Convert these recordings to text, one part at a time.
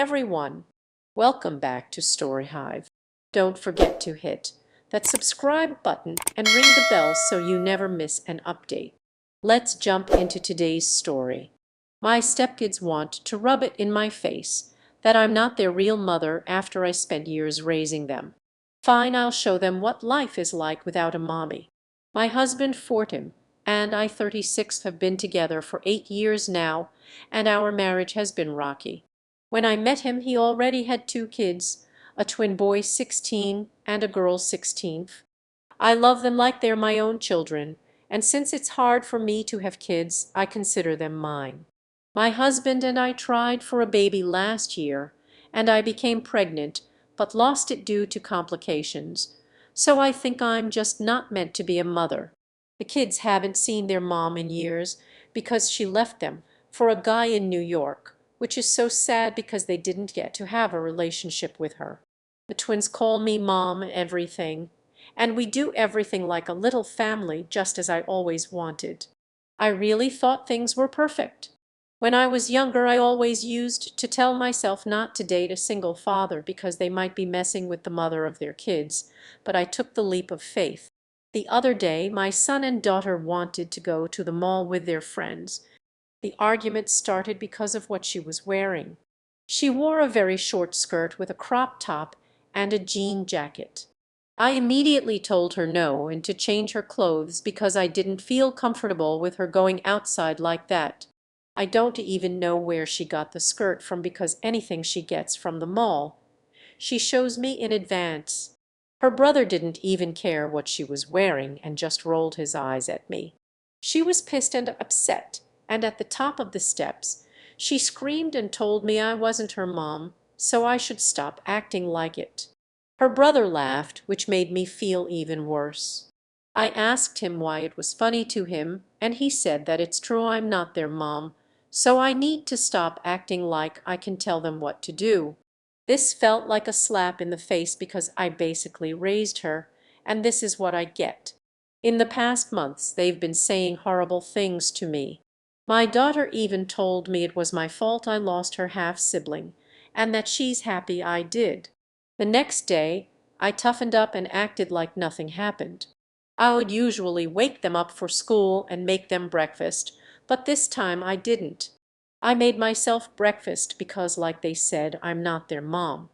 everyone! Welcome back to Story Hive. Don't forget to hit that subscribe button and ring the bell so you never miss an update. Let's jump into today's story. My stepkids want to rub it in my face that I'm not their real mother after I spent years raising them. Fine, I'll show them what life is like without a mommy. My husband, 40, and I, 36, have been together for 8 years now, and our marriage has been rocky. When I met him, he already had 2 kids, a twin boy 16 and a girl 16. I love them like they're my own children, and since it's hard for me to have kids, I consider them mine. My husband and I tried for a baby last year, and I became pregnant, but lost it due to complications. So I think I'm just not meant to be a mother. The kids haven't seen their mom in years because she left them for a guy in New York, which is so sad because they didn't get to have a relationship with her. The twins call me mom and everything, and we do everything like a little family, just as I always wanted. I really thought things were perfect. When I was younger, I always used to tell myself not to date a single father because they might be messing with the mother of their kids, but I took the leap of faith. The other day, my son and daughter wanted to go to the mall with their friends. The argument started because of what she was wearing. She wore a very short skirt with a crop top and a jean jacket. I immediately told her no and to change her clothes because I didn't feel comfortable with her going outside like that. I don't even know where she got the skirt from because anything she gets from the mall, she shows me in advance. Her brother didn't even care what she was wearing and just rolled his eyes at me. She was pissed and upset, and at the top of the steps, she screamed and told me I wasn't her mom, so I should stop acting like it. Her brother laughed, which made me feel even worse. I asked him why it was funny to him, and he said that it's true I'm not their mom, so I need to stop acting like I can tell them what to do. This felt like a slap in the face because I basically raised her, and this is what I get. In the past months, they've been saying horrible things to me. My daughter even told me it was my fault I lost her half-sibling, and that she's happy I did. The next day, I toughened up and acted like nothing happened. I would usually wake them up for school and make them breakfast, but this time I didn't. I made myself breakfast because, like they said, I'm not their mom.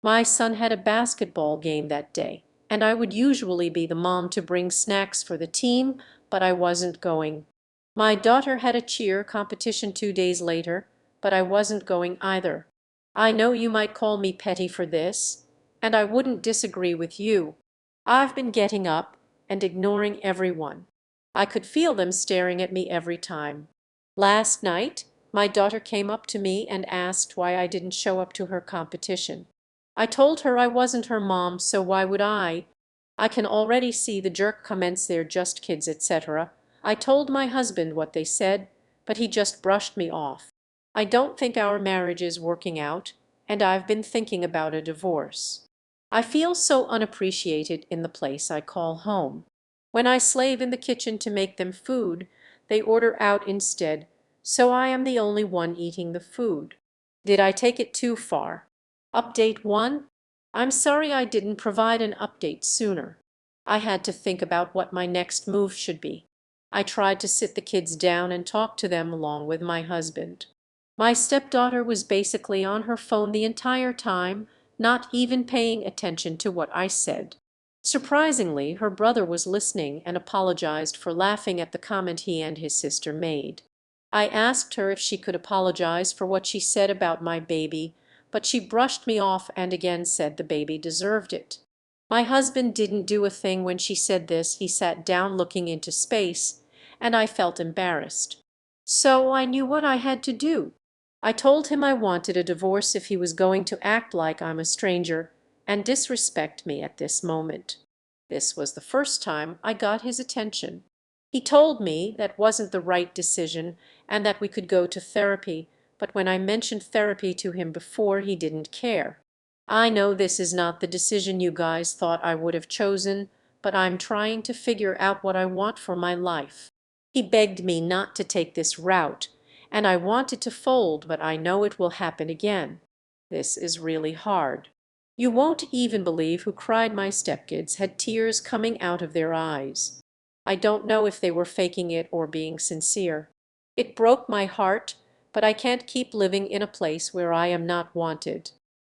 My son had a basketball game that day, and I would usually be the mom to bring snacks for the team, but I wasn't going. My daughter had a cheer competition 2 days later, but I wasn't going either. I know you might call me petty for this, and I wouldn't disagree with you. I've been getting up and ignoring everyone. I could feel them staring at me every time. Last night, my daughter came up to me and asked why I didn't show up to her competition. I told her I wasn't her mom, so why would I? I can already see the jerk comments, they're just kids, etc. I told my husband what they said, but he just brushed me off. I don't think our marriage is working out, and I've been thinking about a divorce. I feel so unappreciated in the place I call home. When I slave in the kitchen to make them food, they order out instead, so I am the only one eating the food. Did I take it too far? Update 1. I'm sorry I didn't provide an update sooner. I had to think about what my next move should be. I tried to sit the kids down and talk to them along with my husband. My stepdaughter was basically on her phone the entire time, not even paying attention to what I said. Surprisingly, her brother was listening and apologized for laughing at the comment he and his sister made. I asked her if she could apologize for what she said about my baby, but she brushed me off and again said the baby deserved it. My husband didn't do a thing when she said this. He sat down looking into space, and I felt embarrassed. So I knew what I had to do. I told him I wanted a divorce if he was going to act like I'm a stranger and disrespect me at this moment. This was the first time I got his attention. He told me that wasn't the right decision and that we could go to therapy, but when I mentioned therapy to him before, he didn't care. I know this is not the decision you guys thought I would have chosen, but I'm trying to figure out what I want for my life. He begged me not to take this route, and I wanted to fold, but I know it will happen again. This is really hard. You won't even believe who cried. My stepkids had tears coming out of their eyes. I don't know if they were faking it or being sincere. It broke my heart, but I can't keep living in a place where I am not wanted.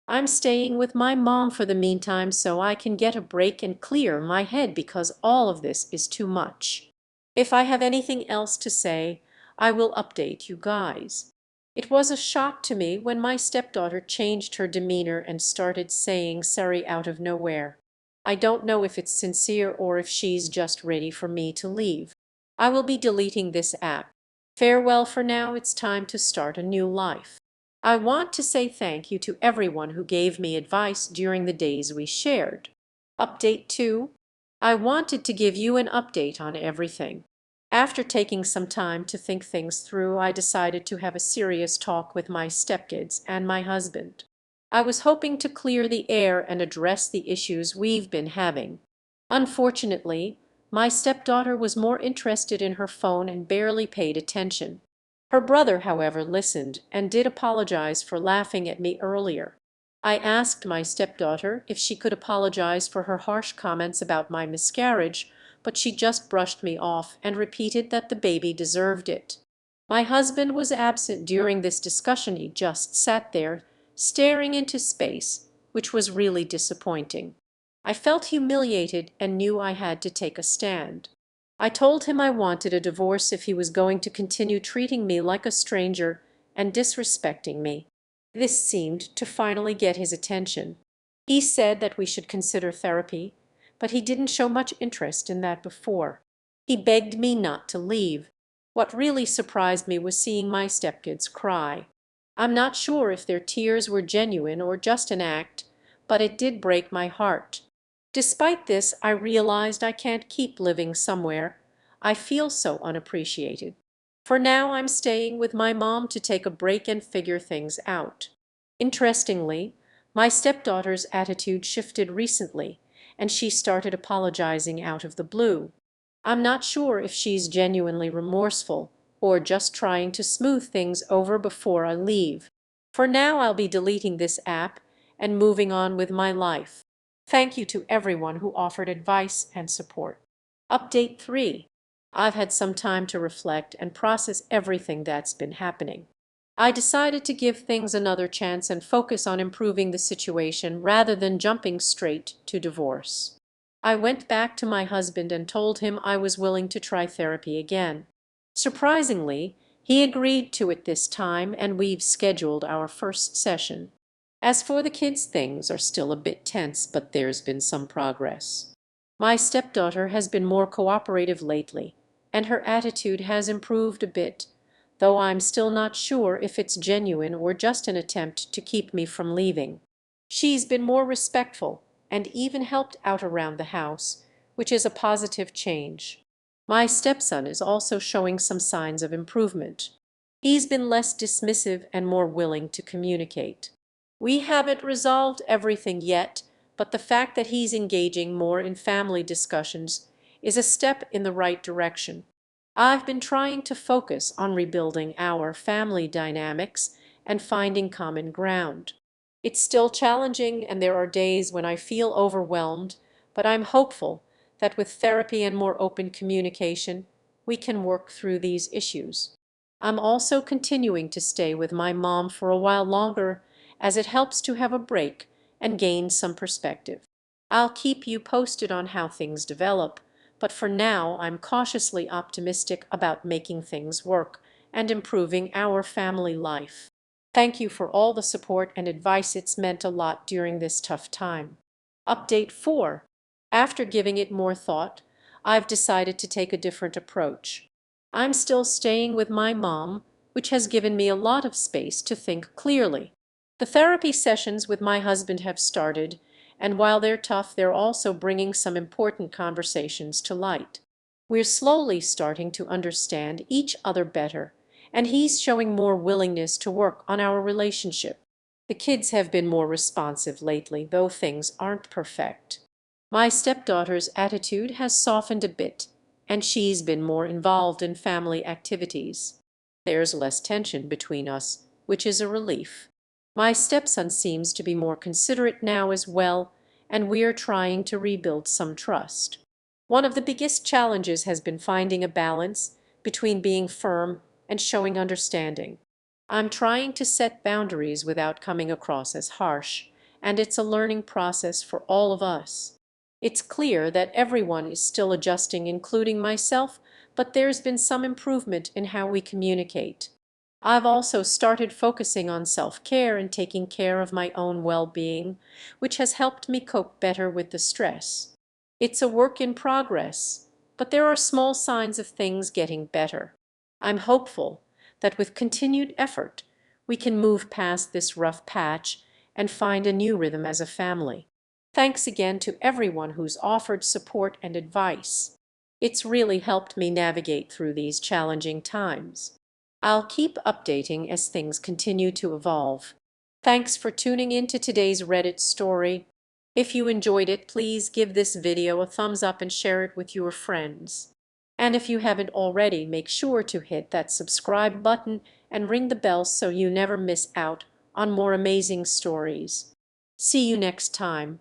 I'm staying with my mom for the meantime so I can get a break and clear my head because all of this is too much. If I have anything else to say, I will update you guys. It was a shock to me when my stepdaughter changed her demeanor and started saying sorry out of nowhere. I don't know if it's sincere or if she's just ready for me to leave. I will be deleting this app. Farewell for now, it's time to start a new life. I want to say thank you to everyone who gave me advice during the days we shared. Update 2. I wanted to give you an update on everything. After taking some time to think things through, I decided to have a serious talk with my stepkids and my husband. I was hoping to clear the air and address the issues we've been having. Unfortunately, my stepdaughter was more interested in her phone and barely paid attention. Her brother, however, listened and did apologize for laughing at me earlier. I asked my stepdaughter if she could apologize for her harsh comments about my miscarriage, but she just brushed me off and repeated that the baby deserved it. My husband was absent during this discussion. He just sat there, staring into space, which was really disappointing. I felt humiliated and knew I had to take a stand. I told him I wanted a divorce if he was going to continue treating me like a stranger and disrespecting me. This seemed to finally get his attention. He said that we should consider therapy, but he didn't show much interest in that before. He begged me not to leave. What really surprised me was seeing my stepkids cry. I'm not sure if their tears were genuine or just an act, but it did break my heart. Despite this, I realized I can't keep living somewhere I feel so unappreciated. For now, I'm staying with my mom to take a break and figure things out. Interestingly, my stepdaughter's attitude shifted recently, and she started apologizing out of the blue. I'm not sure if she's genuinely remorseful or just trying to smooth things over before I leave. For now, I'll be deleting this app and moving on with my life. Thank you to everyone who offered advice and support. Update 3. I've had some time to reflect and process everything that's been happening. I decided to give things another chance and focus on improving the situation rather than jumping straight to divorce. I went back to my husband and told him I was willing to try therapy again. Surprisingly, he agreed to it this time, and we've scheduled our first session. As for the kids, things are still a bit tense, but there's been some progress. My stepdaughter has been more cooperative lately, and her attitude has improved a bit, though I'm still not sure if it's genuine or just an attempt to keep me from leaving. She's been more respectful and even helped out around the house, which is a positive change. My stepson is also showing some signs of improvement. He's been less dismissive and more willing to communicate. We haven't resolved everything yet, but the fact that he's engaging more in family discussions is a step in the right direction. I've been trying to focus on rebuilding our family dynamics and finding common ground. It's still challenging, and there are days when I feel overwhelmed, but I'm hopeful that with therapy and more open communication, we can work through these issues. I'm also continuing to stay with my mom for a while longer, as it helps to have a break and gain some perspective. I'll keep you posted on how things develop, but for now I'm cautiously optimistic about making things work and improving our family life. Thank you for all the support and advice. It's meant a lot during this tough time. Update 4. After giving it more thought, I've decided to take a different approach. I'm still staying with my mom, which has given me a lot of space to think clearly. The therapy sessions with my husband have started, and while they're tough, they're also bringing some important conversations to light. We're slowly starting to understand each other better, and he's showing more willingness to work on our relationship. The kids have been more responsive lately, though things aren't perfect. My stepdaughter's attitude has softened a bit, and she's been more involved in family activities. There's less tension between us, which is a relief. My stepson seems to be more considerate now as well, and we are trying to rebuild some trust. One of the biggest challenges has been finding a balance between being firm and showing understanding. I'm trying to set boundaries without coming across as harsh, and it's a learning process for all of us. It's clear that everyone is still adjusting, including myself, but there's been some improvement in how we communicate. I've also started focusing on self-care and taking care of my own well-being, which has helped me cope better with the stress. It's a work in progress, but there are small signs of things getting better. I'm hopeful that with continued effort, we can move past this rough patch and find a new rhythm as a family. Thanks again to everyone who's offered support and advice. It's really helped me navigate through these challenging times. I'll keep updating as things continue to evolve. Thanks for tuning in to today's Reddit story. If you enjoyed it, please give this video a thumbs up and share it with your friends. And if you haven't already, make sure to hit that subscribe button and ring the bell so you never miss out on more amazing stories. See you next time.